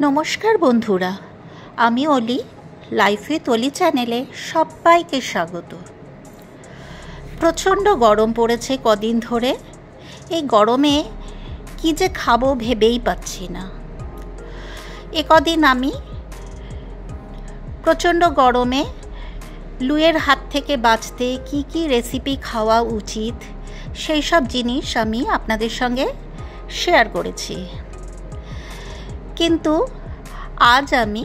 নমস্কার বন্ধুরা, আমি অলি, লাইফ উইথ অলি চ্যানেলে সবাইকে স্বাগত। প্রচণ্ড গরম পড়েছে কদিন ধরে। এই গরমে কি যে খাবো ভেবেই পাচ্ছি না। এ কদিন আমি প্রচণ্ড গরমে লুয়ের হাত থেকে বাঁচতে কি কি রেসিপি খাওয়া উচিত সেই সব জিনিস আমি আপনাদের সঙ্গে শেয়ার করেছি। কিন্তু আজ আমি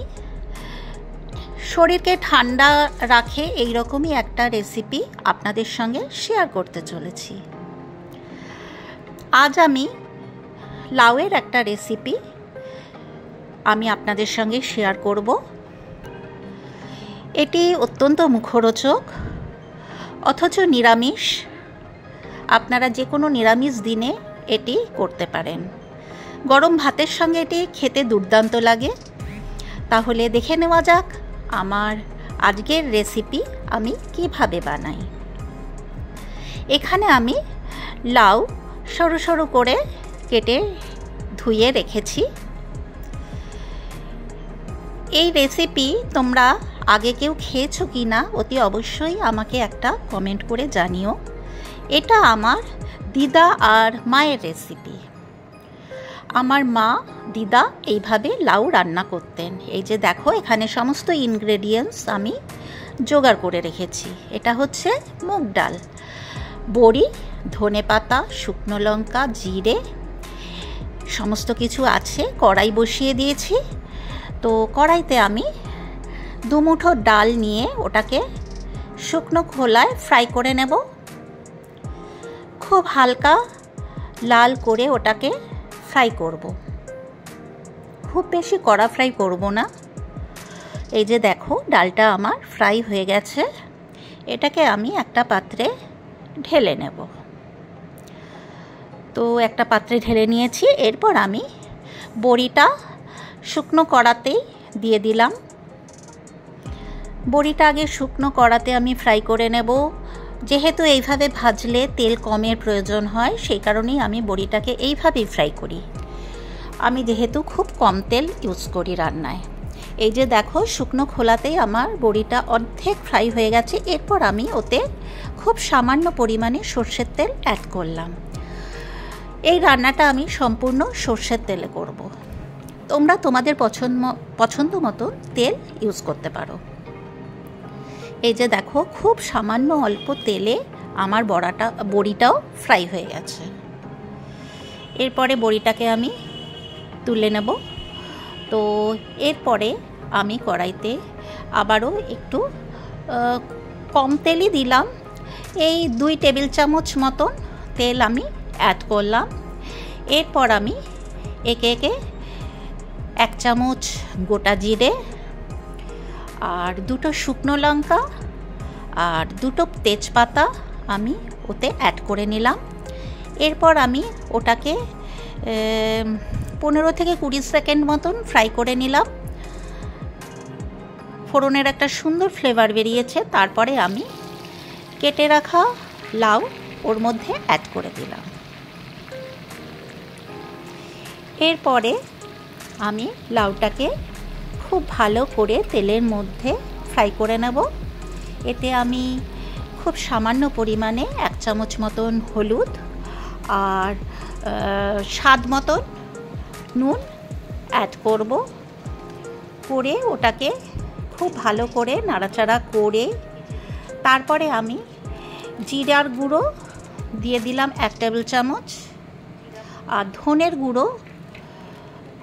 শরীরকে ঠান্ডা রাখে এই রকমই একটা রেসিপি আপনাদের সঙ্গে শেয়ার করতে চলেছি। আজ আমি লাউয়ের একটা রেসিপি আমি আপনাদের সঙ্গে শেয়ার করব। এটি অত্যন্ত মুখরোচক, অথচ নিরামিষ। আপনারা যে কোনো নিরামিষ দিনে এটি করতে পারেন। গরম ভাতের সঙ্গে এটি খেতে দুর্দান্ত লাগে। তাহলে দেখে নেওয়া যাক আমার আজকের রেসিপি আমি কিভাবে বানাই। এখানে আমি লাউ সরু সরু করে কেটে ধুয়ে রেখেছি। এই রেসিপি তোমরা আগে কেউ খেয়েছো কি না অতি অবশ্যই আমাকে একটা কমেন্ট করে জানিও। এটা আমার দিদা আর মায়ের রেসিপি। আমার মা দিদা এইভাবে লাউ রান্না করতেন। এই যে দেখো, এখানে সমস্ত ইনগ্রেডিয়েন্টস আমি জোগাড় করে রেখেছি। এটা হচ্ছে মুগ ডাল, বড়ি, ধনেপাতা, শুকনো লঙ্কা, জিরে, সমস্ত কিছু আছে। কড়াই বসিয়ে দিয়েছি। তো কড়াইতে আমি 2 মুঠো ডাল নিয়ে ওটাকে শুকনো খোলায় ফ্রাই করে নেব। খুব হালকা লাল করে ওটাকে ফ্রাই করব। খুব বেশি কড়া ফ্রাই করব না। এই যে দেখো, ডালটা আমার ফ্রাই হয়ে গেছে। এটাকে আমি একটা পাত্রে ঢেলে নেব। তো একটা পাত্রে ঢেলে নিয়েছি। এরপর আমি বড়িটা শুকনো কড়াতেই দিয়ে দিলাম। বড়িটা আগে শুকনো কড়াতে আমি ফ্রাই করে নেব। যেহেতু এইভাবে ভাজলে তেল কমের প্রয়োজন হয়, সেই কারণেই আমি বড়িটাকে এইভাবেই ফ্রাই করি। আমি যেহেতু খুব কম তেল ইউজ করি রান্নায়। এই যে দেখো, শুকনো খোলাতেই আমার বড়িটা অর্ধেক ফ্রাই হয়ে গেছে। এরপর আমি ওতে খুব সামান্য পরিমাণে সর্ষের তেল অ্যাড করলাম। এই রান্নাটা আমি সম্পূর্ণ সর্ষের তেলে করব। তোমরা তোমাদের পছন্দ মতো তেল ইউজ করতে পারো। এই যে দেখো, খুব সামান্য অল্প তেলে আমার বড়িটাও ফ্রাই হয়ে গেছে। এরপরে বড়িটাকে আমি তুলে নেব। তো এরপরে আমি কড়াইতে আবারও একটু কম তেলই দিলাম। এই 2 টেবিল চামচ মতন তেল আমি অ্যাড করলাম। এরপর আমি একে একে 1 চামচ গোটা জিরে আর 2টো শুকনো লঙ্কা আর 2টো তেজপাতা আমি ওতে অ্যাড করে নিলাম। এরপর আমি ওটাকে 15 থেকে 20 সেকেন্ড মতন ফ্রাই করে নিলাম। ফোড়নের একটা সুন্দর ফ্লেভার বেরিয়েছে। তারপরে আমি কেটে রাখা লাউ ওর মধ্যে অ্যাড করে দিলাম। এরপরে আমি লাউটাকে খুব ভালো করে তেলের মধ্যে ফ্রাই করে নেব। এতে আমি খুব সামান্য পরিমাণে 1 চামচ মতন হলুদ আর স্বাদ মতন নুন অ্যাড করব। করে ওটাকে খুব ভালো করে নাড়াচাড়া করে তারপরে আমি জিরার গুঁড়ো দিয়ে দিলাম 1 টেবিল চামচ আর ধনের গুঁড়ো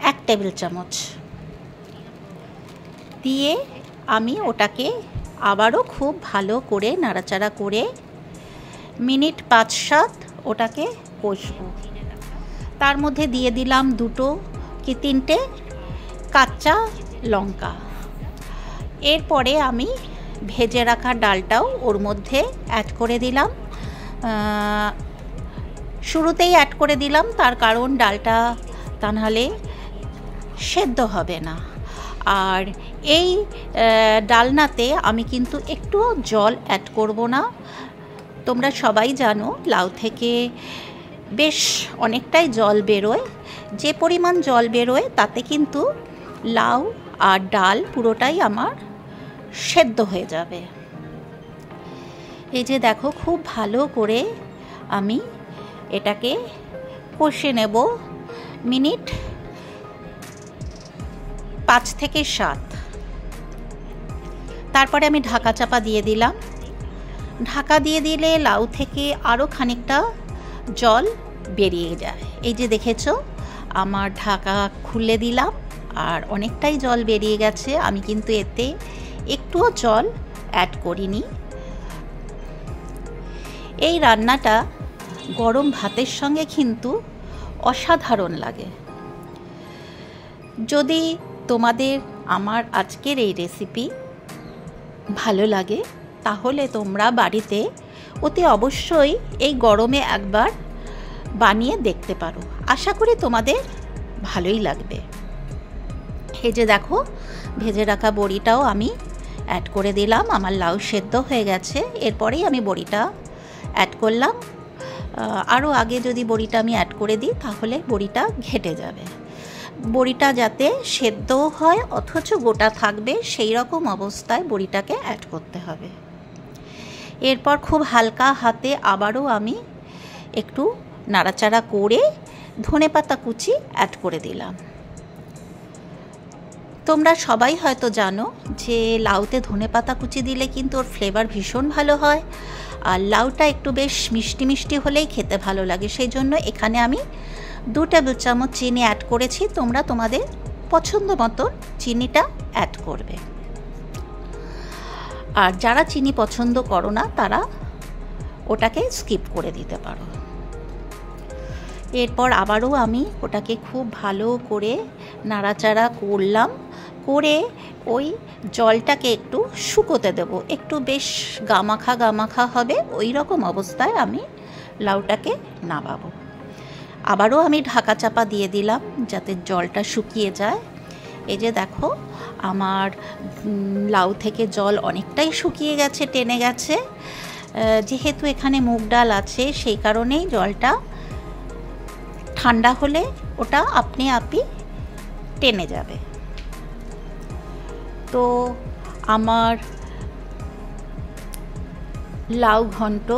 1 টেবিল চামচ দিয়ে আমি ওটাকে আবারও খুব ভালো করে নাড়াচাড়া করে মিনিট 5-7 ওটাকে কষবো। তার মধ্যে দিয়ে দিলাম 2 কি 3টে কাঁচা লঙ্কা। এরপরে আমি ভেজে রাখা ডালটাও ওর মধ্যে অ্যাড করে দিলাম। শুরুতেই অ্যাড করে দিলাম, তার কারণ ডালটা তা নাহলে সেদ্ধ হবে না। আর এই ডালনাতে আমি কিন্তু একটু জল অ্যাড করব না। তোমরা সবাই জানো লাউ থেকে বেশ অনেকটাই জল বেরোয়। যে পরিমাণ জল বেরোয় তাতে কিন্তু লাউ আর ডাল পুরোটাই আমার সেদ্ধ হয়ে যাবে। এই যে দেখো, খুব ভালো করে আমি এটাকে কষে নেব মিনিট 5 থেকে 7। তারপরে আমি ঢাকা চাপা দিয়ে দিলাম। ঢাকা দিয়ে দিলে লাউ থেকে আরও খানিকটা জল বেরিয়ে যায়। এই যে দেখেছো, আমার ঢাকা খুলে দিলাম আর অনেকটাই জল বেরিয়ে গেছে। আমি কিন্তু এতে একটুও জল অ্যাড করিনি। এই রান্নাটা গরম ভাতের সঙ্গে কিন্তু অসাধারণ লাগে। যদি তোমাদের আমার আজকের এই রেসিপি ভালো লাগে তাহলে তোমরা বাড়িতে অতি অবশ্যই এই গরমে একবার বানিয়ে দেখতে পারো। আশা করি তোমাদের ভালোই লাগবে। এই যে দেখো, ভেজে রাখা বড়িটাও আমি অ্যাড করে দিলাম। আমার লাউ সেদ্ধ হয়ে গেছে। এরপরেই আমি বড়িটা অ্যাড করলাম। আরও আগে যদি বড়িটা আমি অ্যাড করে দিই তাহলে বড়িটা ঘেটে যাবে। বড়িটা যাতে সেদ্ধও হয় অথচ গোটা থাকবে সেই রকম অবস্থায় বড়িটাকে অ্যাড করতে হবে। এরপর খুব হালকা হাতে আবারও আমি একটু নাড়াচাড়া করে ধনেপাতা কুচি অ্যাড করে দিলাম। তোমরা সবাই হয়তো জানো যে লাউতে ধনেপাতা কুচি দিলে কিন্তু ওর ফ্লেভার ভীষণ ভালো হয়, আর লাউটা একটু বেশ মিষ্টি মিষ্টি হলেই খেতে ভালো লাগে। সেই জন্য এখানে আমি 2 টেবিল চামচ চিনি অ্যাড করেছি। তোমরা তোমাদের পছন্দ মতো চিনিটা অ্যাড করবে। আর যারা চিনি পছন্দ করো না তারা ওটাকে স্কিপ করে দিতে পারো। এরপর আবারও আমি ওটাকে খুব ভালো করে নাড়াচাড়া করলাম, করে ওই জলটাকে একটু শুকোতে দেব। একটু বেশ গামাখা গামাখা হবে, ওই রকম অবস্থায় আমি লাউটাকে নামাবো। আবারও আমি ঢাকা চাপা দিয়ে দিলাম যাতে জলটা শুকিয়ে যায়। এই যে দেখো, আমার লাউ থেকে জল অনেকটাই শুকিয়ে গেছে, টেনে গেছে। যেহেতু এখানে মুগ ডাল আছে সেই কারণেই জলটা ঠান্ডা হলে ওটা আপনি আপনি টেনে যাবে। তো আমার লাউ ঘন্ট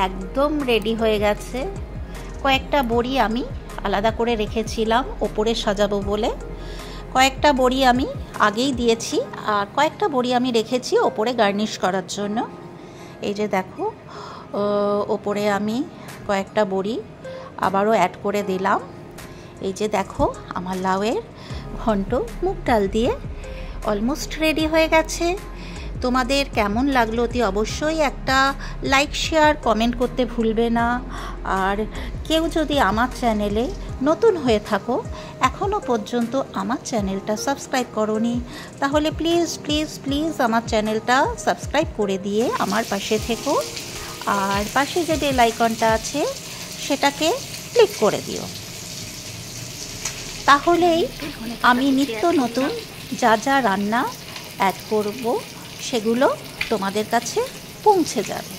একদম রেডি হয়ে গেছে। কয়েকটা বড়ি আমি আলাদা করে রেখেছিলাম ওপরে সাজাবো বলে। কয়েকটা বড়ি আমি আগেই দিয়েছি আর কয়েকটা বড়ি আমি রেখেছি ওপরে গার্নিশ করার জন্য। এই যে দেখো, ওপরে আমি কয়েকটা বড়ি আবারও অ্যাড করে দিলাম। এই যে দেখো, আমার লাউয়ের ঘন্ট মুগ ডাল দিয়ে অলমোস্ট রেডি হয়ে গেছে। তোমাদের কেমন লাগলো অতি অবশ্যই একটা লাইক শেয়ার কমেন্ট করতে ভুলবে না। আর কেউ যদি আমার চ্যানেলে নতুন হয়ে থাকো, এখনও পর্যন্ত আমার চ্যানেলটা সাবস্ক্রাইব করোনি, তাহলে প্লিজ প্লিজ প্লিজ আমার চ্যানেলটা সাবস্ক্রাইব করে দিয়ে আমার পাশে থেকো। আর পাশে যে বেল আইকনটা আছে সেটাকে ক্লিক করে দিও, তাহলেই আমি নিত্য নতুন যা যা রান্না অ্যাড করব সেগুলো তোমাদের কাছে পৌঁছে যাবে।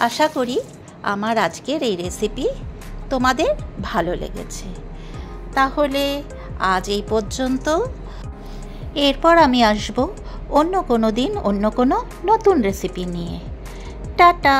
আশা করি আমার আজকের এই রেসিপি তোমাদের ভালো লেগেছে। তাহলে আজ এই পর্যন্ত। এরপর আমি আসব অন্য কোনো দিন অন্য কোনো নতুন রেসিপি নিয়ে। টাটা।